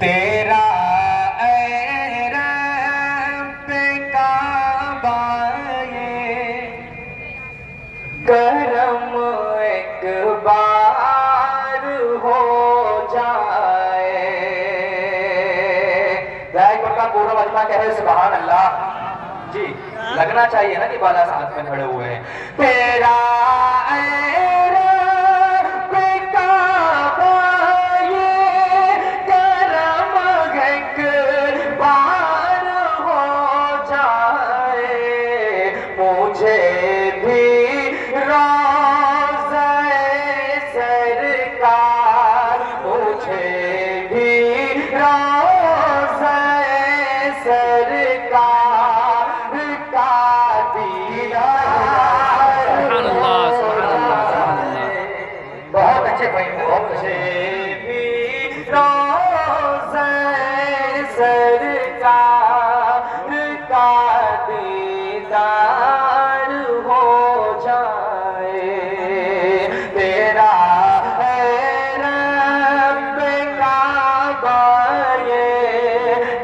تیرا اے رب کعبہ یہ کرم ایک بار ہو جائے. ایک مرتبہ پورا مجمع کہے سبحان اللہ. جی لگنا چاہیے نا کہ بالا ساتھ میں کھڑے ہوئے ہیں. تیرا اے رب کعبہ یہ کرم ایک بار ہو جائے. مجھے بھی روضہ سرکار مجھے بھی روضہ سرکار کا دیدار سبحان اللہ سبحان اللہ سبحان اللہ. بہت اچھے بھائی بہت اچھے. بھی روضہ سرکار کا دیدار ہو جائے. تیرا ہے رب کعبہ یہ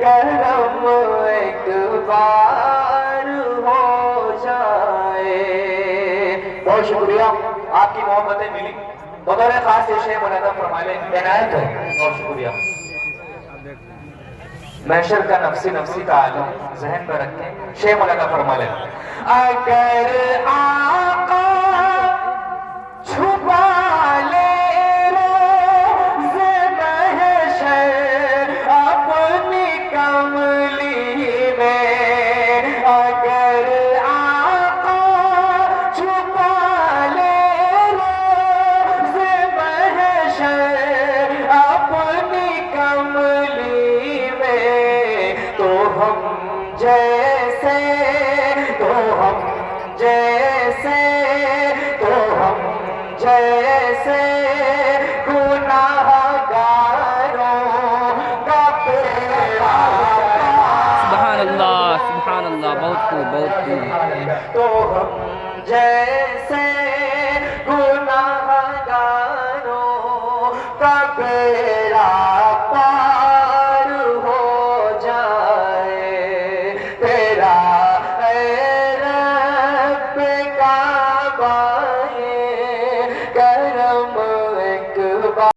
کرم ایک بار ہو جائے. بہت شکریہ آپ کی محبتیں ملی. بطور خاص یہ شیخ مولانا فرما لیں عنایت ہے. بہت شکریہ. محشر کا نفسی نفسی کا عالم ذہن پر رکھیں. شیخ مولانا فرما لیں اگر آقا چھپا لے روز محشر اپنی کملی میں. اگر آقا چھپا لے روز محشر اپنی کملی میں تو ہم جیسے تو ہم جیسے تو ہم جیسے گناہگاروں کا پیڑا سبحان اللہ سبحان اللہ. بہت خوب بہت خوب. تو ہم جیسے